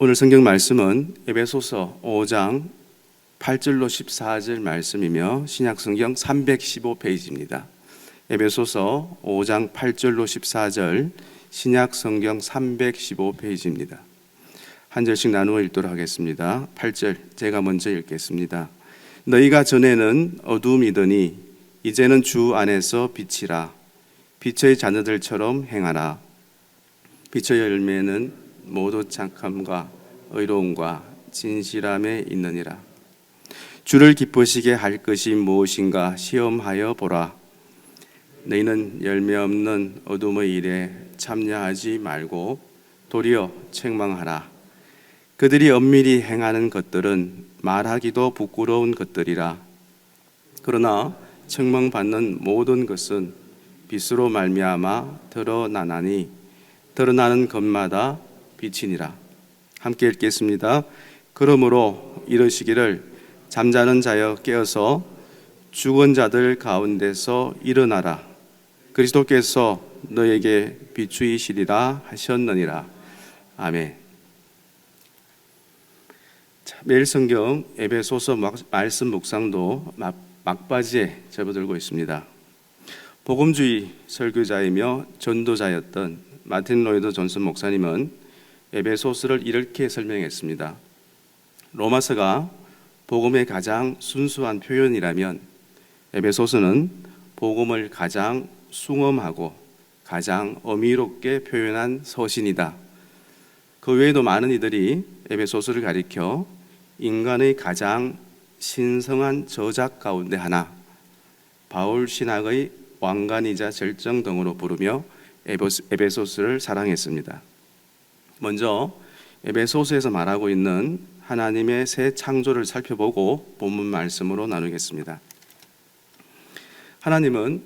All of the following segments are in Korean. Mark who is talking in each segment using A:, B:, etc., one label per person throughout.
A: 오늘 성경 말씀은 에베소서 5장 8절로 14절 말씀이며 신약 성경 315페이지입니다. 에베소서 5장 8절로 14절 신약 성경 315페이지입니다. 한 절씩 나누어 읽도록 하겠습니다. 8절 제가 먼저 읽겠습니다. 너희가 전에는 어두움이더니 이제는 주 안에서 빛이라. 빛의 자녀들처럼 행하라. 빛의 열매는 모두 착함과 의로움과 진실함에 있느니라. 주를 기쁘시게 할 것이 무엇인가 시험하여 보라. 너희는 열매 없는 어둠의 일에 참여하지 말고 도리어 책망하라. 그들이 엄밀히 행하는 것들은 말하기도 부끄러운 것들이라. 그러나 책망받는 모든 것은 빛으로 말미암아 드러나나니 드러나는 것마다 빛이니라. 함께 읽겠습니다. 그러므로 이르시기를 잠자는 자여 깨어서 죽은 자들 가운데서 일어나라. 그리스도께서 너에게 비추이시리라 하셨느니라. 아멘. 매일 성경 에베소서 말씀 묵상도 막바지에 접어들고 있습니다. 복음주의 설교자이며 전도자였던 마틴 로이드 존슨 목사님은 에베소서를 이렇게 설명했습니다. 로마서가 복음의 가장 순수한 표현이라면 에베소서는 복음을 가장 숭엄하고 가장 어미롭게 표현한 서신이다. 그 외에도 많은 이들이 에베소서를 가리켜 인간의 가장 신성한 저작 가운데 하나, 바울 신학의 왕관이자 절정 등으로 부르며 에베소서를 사랑했습니다. 먼저 에베소서에서 말하고 있는 하나님의 새 창조를 살펴보고 본문 말씀으로 나누겠습니다. 하나님은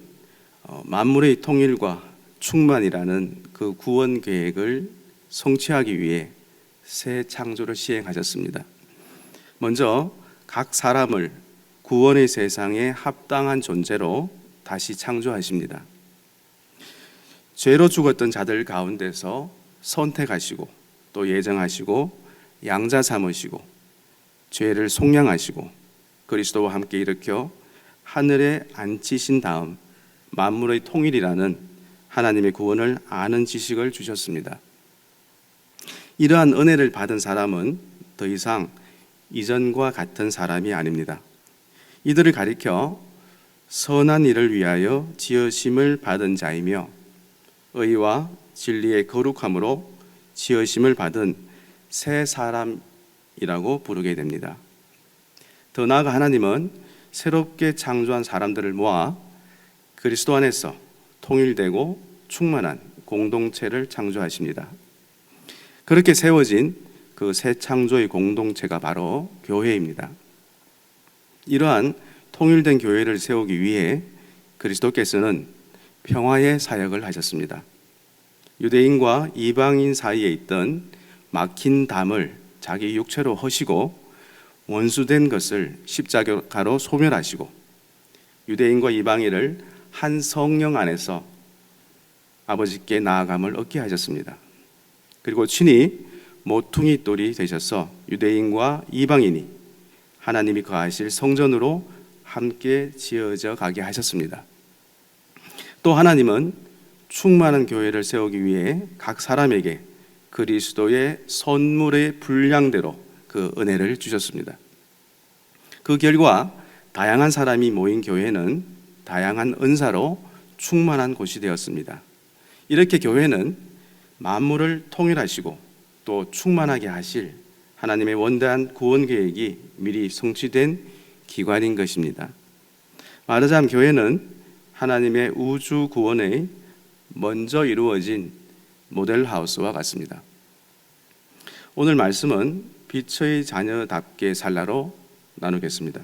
A: 만물의 통일과 충만이라는 그 구원 계획을 성취하기 위해 새 창조를 시행하셨습니다. 먼저 각 사람을 구원의 세상에 합당한 존재로 다시 창조하십니다. 죄로 죽었던 자들 가운데서 선택하시고 또 예정하시고 양자 삼으시고 죄를 속량하시고 그리스도와 함께 일으켜 하늘에 앉히신 다음 만물의 통일이라는 하나님의 구원을 아는 지식을 주셨습니다. 이러한 은혜를 받은 사람은 더 이상 이전과 같은 사람이 아닙니다. 이들을 가리켜 선한 일을 위하여 지으심을 받은 자이며 의와 진리의 거룩함으로 지으심을 받은 새 사람이라고 부르게 됩니다. 더 나아가 하나님은 새롭게 창조한 사람들을 모아 그리스도 안에서 통일되고 충만한 공동체를 창조하십니다. 그렇게 세워진 그 새 창조의 공동체가 바로 교회입니다. 이러한 통일된 교회를 세우기 위해 그리스도께서는 평화의 사역을 하셨습니다. 유대인과 이방인 사이에 있던 막힌 담을 자기 육체로 허시고 원수된 것을 십자가로 소멸하시고 유대인과 이방인을 한 성령 안에서 아버지께 나아감을 얻게 하셨습니다. 그리고 친히 모퉁이 돌이 되셔서 유대인과 이방인이 하나님이 거하실 성전으로 함께 지어져 가게 하셨습니다. 또 하나님은 충만한 교회를 세우기 위해 각 사람에게 그리스도의 선물의 분량대로 그 은혜를 주셨습니다. 그 결과 다양한 사람이 모인 교회는 다양한 은사로 충만한 곳이 되었습니다. 이렇게 교회는 만물을 통일하시고 또 충만하게 하실 하나님의 원대한 구원 계획이 미리 성취된 기관인 것입니다. 말하자면 교회는 하나님의 우주 구원의 먼저 이루어진 모델하우스와 같습니다. 오늘 말씀은 빛의 자녀답게 살라로 나누겠습니다.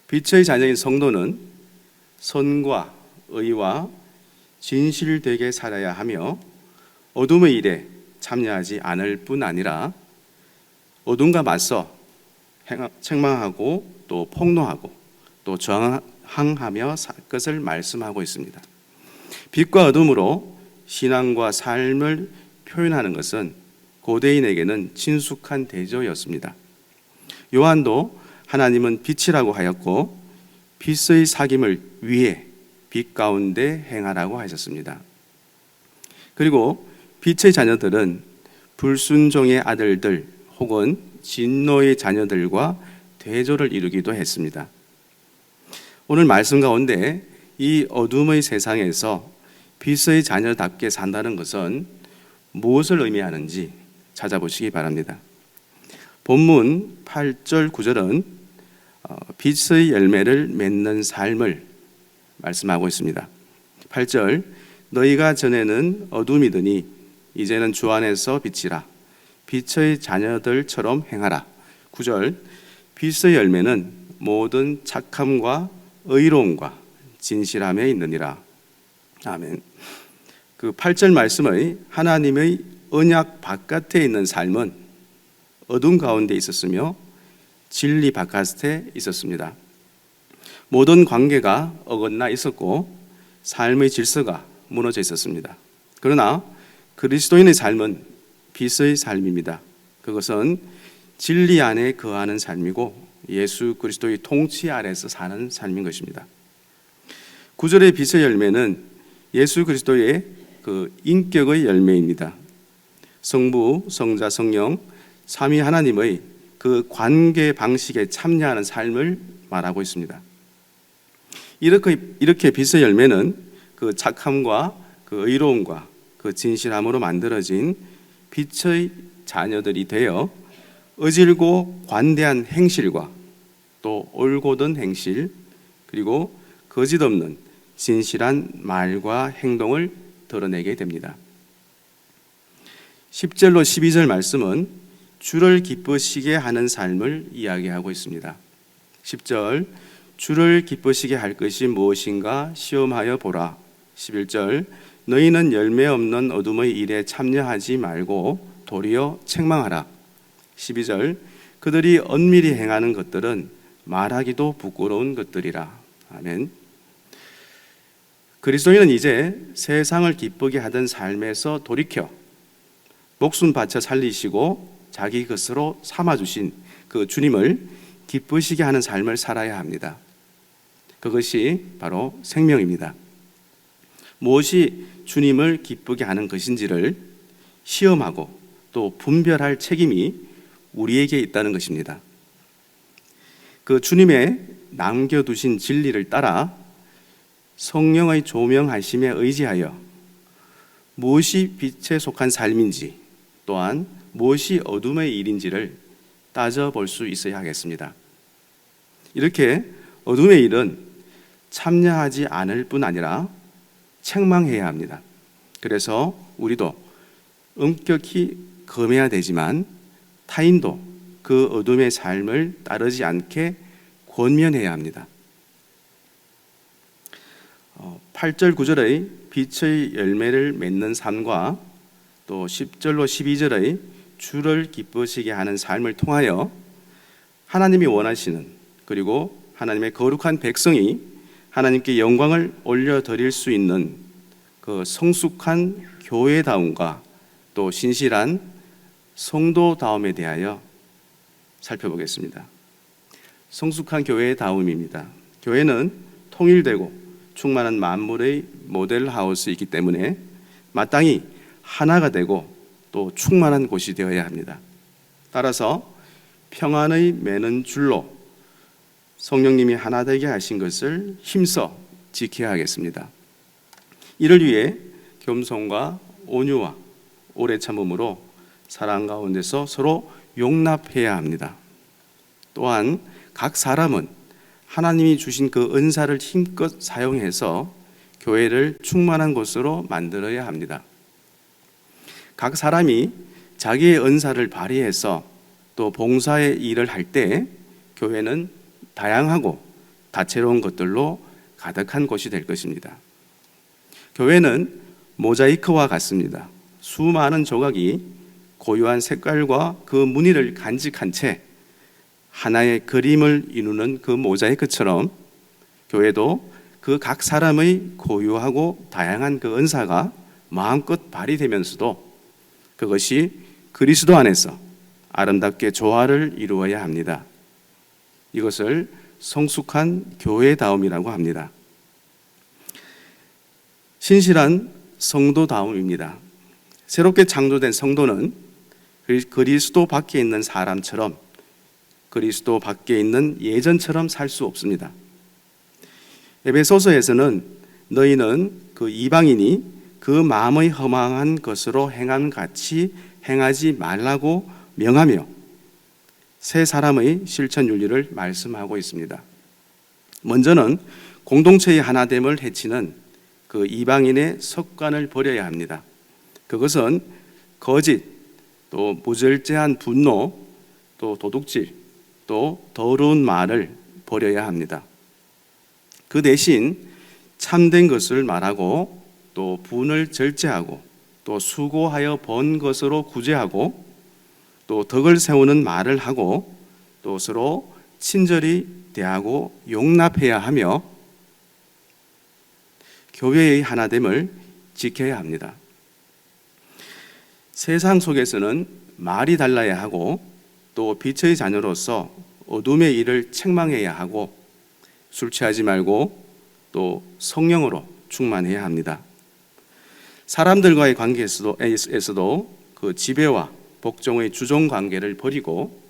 A: 빛의 자녀인 성도는 선과 의와 진실되게 살아야 하며 어둠의 일에 참여하지 않을 뿐 아니라 어둠과 맞서 책망하고 또 폭로하고 또 저항하며 살 것을 말씀하고 있습니다. 빛과 어둠으로 신앙과 삶을 표현하는 것은 고대인에게는 친숙한 대조였습니다. 요한도 하나님은 빛이라고 하였고 빛의 사귐을 위해 빛 가운데 행하라고 하셨습니다. 그리고 빛의 자녀들은 불순종의 아들들 혹은 진노의 자녀들과 대조를 이루기도 했습니다. 오늘 말씀 가운데 이 어둠의 세상에서 빛의 자녀답게 산다는 것은 무엇을 의미하는지 찾아보시기 바랍니다. 본문 8절 9절은 빛의 열매를 맺는 삶을 말씀하고 있습니다. 8절 너희가 전에는 어둠이더니 이제는 주 안에서 빛이라 빛의 자녀들처럼 행하라. 9절 빛의 열매는 모든 착함과 의로움과 진실함에 있느니라. 아멘. 그 8절 말씀의 하나님의 언약 바깥에 있는 삶은 어둠 가운데 있었으며 진리 바깥에 있었습니다. 모든 관계가 어긋나 있었고 삶의 질서가 무너져 있었습니다. 그러나 그리스도인의 삶은 빛의 삶입니다. 그것은 진리 안에 거하는 삶이고 예수 그리스도의 통치 아래서 사는 삶인 것입니다. 9절의 빛의 열매는 예수 그리스도의 그 인격의 열매입니다. 성부, 성자, 성령, 삼위 하나님의 그 관계 방식에 참여하는 삶을 말하고 있습니다. 이렇게 빛의 열매는 그 착함과 그 의로움과 그 진실함으로 만들어진 빛의 자녀들이 되어 어질고 관대한 행실과 또 올곧은 행실 그리고 거짓 없는 진실한 말과 행동을 드러내게 됩니다. 10절로 12절 말씀은 주를 기쁘시게 하는 삶을 이야기하고 있습니다. 10절 주를 기쁘시게 할 것이 무엇인가 시험하여 보라. 11절 너희는 열매 없는 어둠의 일에 참여하지 말고 도리어 책망하라. 12절 그들이 은밀히 행하는 것들은 말하기도 부끄러운 것들이라. 아멘. 그리스도인은 이제 세상을 기쁘게 하던 삶에서 돌이켜 목숨 바쳐 살리시고 자기 것으로 삼아주신 그 주님을 기쁘시게 하는 삶을 살아야 합니다. 그것이 바로 생명입니다. 무엇이 주님을 기쁘게 하는 것인지를 시험하고 또 분별할 책임이 우리에게 있다는 것입니다. 그 주님의 남겨두신 진리를 따라 성령의 조명하심에 의지하여 무엇이 빛에 속한 삶인지 또한 무엇이 어둠의 일인지를 따져볼 수 있어야 하겠습니다. 이렇게 어둠의 일은 참여하지 않을 뿐 아니라 책망해야 합니다. 그래서 우리도 엄격히 금해야 되지만 타인도 그 어둠의 삶을 따르지 않게 권면해야 합니다. 8절 9절의 빛의 열매를 맺는 삶과 또 10절로 12절의 주를 기쁘시게 하는 삶을 통하여 하나님이 원하시는 그리고 하나님의 거룩한 백성이 하나님께 영광을 올려드릴 수 있는 그 성숙한 교회다움과 또 신실한 성도다움에 대하여 살펴보겠습니다. 성숙한 교회다움입니다. 교회는 통일되고 충만한 만물의 모델하우스이기 때문에 마땅히 하나가 되고 또 충만한 곳이 되어야 합니다. 따라서 평안의 매는 줄로 성령님이 하나 되게 하신 것을 힘써 지켜야 하겠습니다. 이를 위해 겸손과 온유와 오래 참음으로 사랑 가운데서 서로 용납해야 합니다. 또한 각 사람은 하나님이 주신 그 은사를 힘껏 사용해서 교회를 충만한 곳으로 만들어야 합니다. 각 사람이 자기의 은사를 발휘해서 또 봉사의 일을 할 때 교회는 다양하고 다채로운 것들로 가득한 곳이 될 것입니다. 교회는 모자이크와 같습니다. 수많은 조각이 고유한 색깔과 그 무늬를 간직한 채 하나의 그림을 이루는 그 모자이크처럼 교회도 그 각 사람의 고유하고 다양한 그 은사가 마음껏 발휘되면서도 그것이 그리스도 안에서 아름답게 조화를 이루어야 합니다. 이것을 성숙한 교회다움이라고 합니다. 신실한 성도다움입니다. 새롭게 창조된 성도는 그리스도 밖에 있는 사람처럼, 그리스도 밖에 있는 예전처럼 살 수 없습니다. 에베소서에서는 너희는 그 이방인이 그 마음의 허망한 것으로 행한 같이 행하지 말라고 명하며 새 사람의 실천 윤리를 말씀하고 있습니다. 먼저는 공동체의 하나됨을 해치는 그 이방인의 습관을 버려야 합니다. 그것은 거짓, 또 무절제한 분노, 또 도둑질, 또 더러운 말을 버려야 합니다. 그 대신 참된 것을 말하고 또 분을 절제하고 또 수고하여 번 것으로 구제하고 또 덕을 세우는 말을 하고 또 서로 친절히 대하고 용납해야 하며 교회의 하나됨을 지켜야 합니다. 세상 속에서는 말이 달라야 하고 또 빛의 자녀로서 어둠의 일을 책망해야 하고 술 취하지 말고 또 성령으로 충만해야 합니다. 사람들과의 관계에서도 그 지배와 복종의 주종 관계를 버리고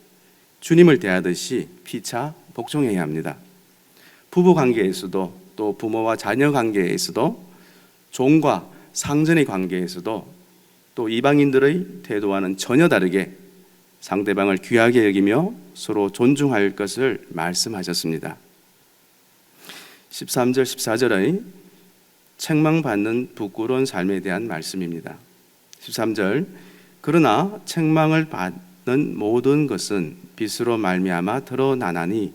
A: 주님을 대하듯이 피차 복종해야 합니다. 부부 관계에서도 또 부모와 자녀 관계에서도 종과 상전의 관계에서도 또 이방인들의 태도와는 전혀 다르게 상대방을 귀하게 여기며 서로 존중할 것을 말씀하셨습니다. 13절 14절의 책망받는 부끄러운 삶에 대한 말씀입니다. 13절 그러나 책망을 받는 모든 것은 빛으로 말미암아 드러나나니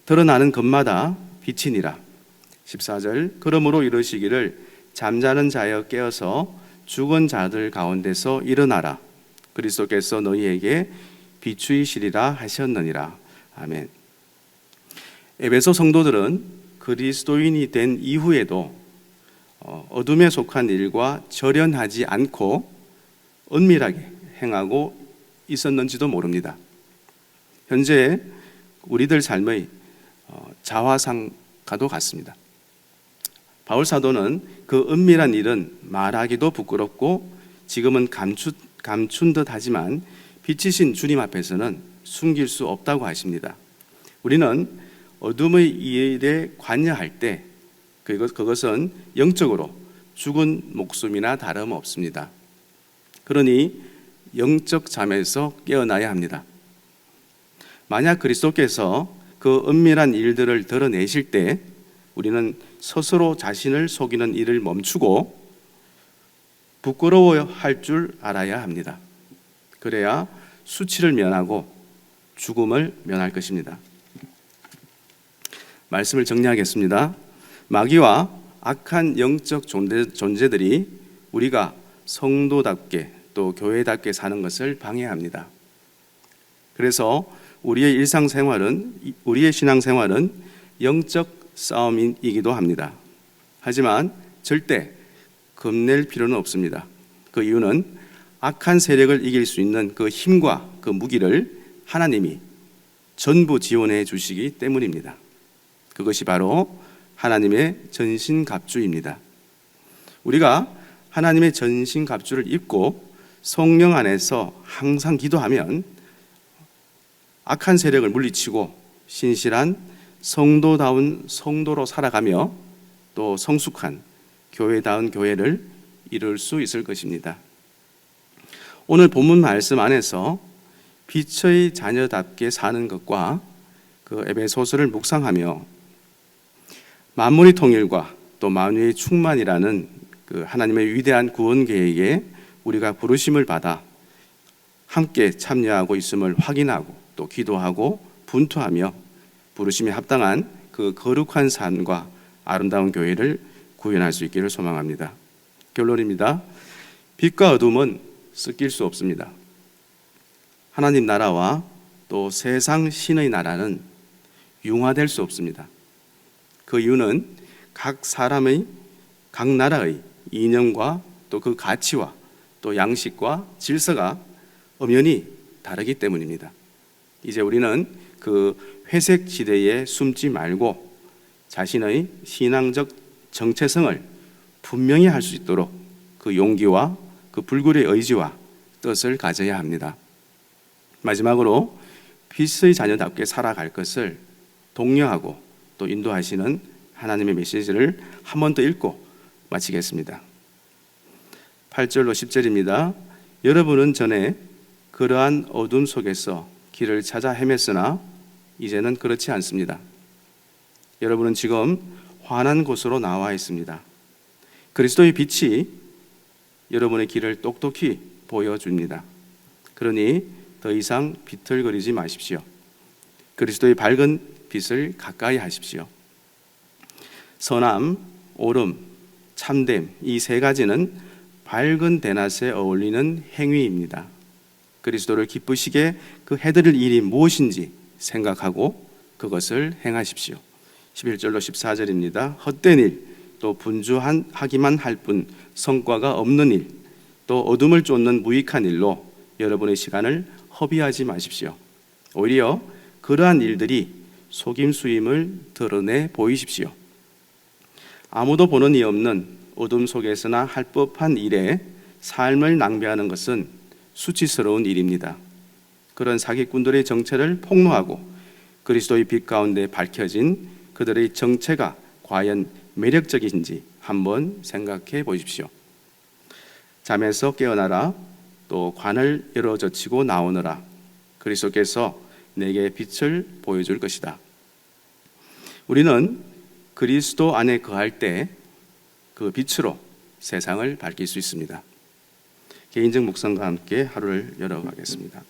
A: 드러나는 것마다 빛이니라. 14절 그러므로 이르시기를 잠자는 자여 깨어서 죽은 자들 가운데서 일어나라. 그리스도께서 너희에게 비추이시리라 하셨느니라. 아멘. 에베소 성도들은 그리스도인이 된 이후에도 어둠에 속한 일과 절연하지 않고 은밀하게 행하고 있었는지도 모릅니다. 현재 우리들 삶의 자화상과도 같습니다. 바울 사도는 그 은밀한 일은 말하기도 부끄럽고 지금은 감춘 듯 하지만 빛이신 주님 앞에서는 숨길 수 없다고 하십니다. 우리는 어둠의 일에 관여할 때 그것은 영적으로 죽은 목숨이나 다름없습니다. 그러니 영적 잠에서 깨어나야 합니다. 만약 그리스도께서 그 은밀한 일들을 드러내실 때 우리는 스스로 자신을 속이는 일을 멈추고 부끄러워할 줄 알아야 합니다. 그래야 수치를 면하고 죽음을 면할 것입니다. 말씀을 정리하겠습니다. 마귀와 악한 영적 존재들이 우리가 성도답게 또 교회답게 사는 것을 방해합니다. 그래서 우리의 신앙생활은 영적 싸움이기도 합니다. 하지만 절대 겁낼 필요는 없습니다. 그 이유는 악한 세력을 이길 수 있는 그 힘과 그 무기를 하나님이 전부 지원해 주시기 때문입니다. 그것이 바로 하나님의 전신갑주입니다. 우리가 하나님의 전신갑주를 입고 성령 안에서 항상 기도하면 악한 세력을 물리치고 신실한 성도다운 성도로 살아가며 또 성숙한 교회다운 교회를 이룰 수 있을 것입니다. 오늘 본문 말씀 안에서 빛의 자녀답게 사는 것과 그 에베소서를 묵상하며 만물의 통일과 또 만유의 충만이라는 그 하나님의 위대한 구원 계획에 우리가 부르심을 받아 함께 참여하고 있음을 확인하고 또 기도하고 분투하며 부르심에 합당한 그 거룩한 삶과 아름다운 교회를 구현할 수 있기를 소망합니다. 결론입니다. 빛과 어둠은 섞일 수 없습니다. 하나님 나라와 또 세상 신의 나라는 융화될 수 없습니다. 그 이유는 각 나라의 이념과 또 그 가치와 또 양식과 질서가 엄연히 다르기 때문입니다. 이제 우리는 그 회색 지대에 숨지 말고 자신의 신앙적 정체성을 분명히 할 수 있도록 그 용기와 그 불굴의 의지와 뜻을 가져야 합니다. 마지막으로 빛의 자녀답게 살아갈 것을 독려하고 또 인도하시는 하나님의 메시지를 한 번 더 읽고 마치겠습니다. 8절로 10절입니다. 여러분은 전에 그러한 어둠 속에서 길을 찾아 헤맸으나 이제는 그렇지 않습니다. 여러분은 지금 환한 곳으로 나와 있습니다. 그리스도의 빛이 여러분의 길을 똑똑히 보여줍니다. 그러니 더 이상 비틀거리지 마십시오. 그리스도의 밝은 빛을 가까이 하십시오. 선함, 옳음, 참됨 이 세 가지는 밝은 대낮에 어울리는 행위입니다. 그리스도를 기쁘시게 그 해드릴 일이 무엇인지 생각하고 그것을 행하십시오. 11절로 14절입니다. 헛된 일, 또 분주하기만 할 뿐 성과가 없는 일, 또 어둠을 쫓는 무익한 일로 여러분의 시간을 허비하지 마십시오. 오히려 그러한 일들이 속임수임을 드러내 보이십시오. 아무도 보는 이 없는 어둠 속에서나 할 법한 일에 삶을 낭비하는 것은 수치스러운 일입니다. 그런 사기꾼들의 정체를 폭로하고 그리스도의 빛 가운데 밝혀진 그들의 정체가 과연 매력적인지 한번 생각해 보십시오. 잠에서 깨어나라, 또 관을 열어젖히고 나오너라. 그리스도께서 내게 빛을 보여줄 것이다. 우리는 그리스도 안에 거할 때 그 빛으로 세상을 밝힐 수 있습니다. 개인적 묵상과 함께 하루를 열어가겠습니다.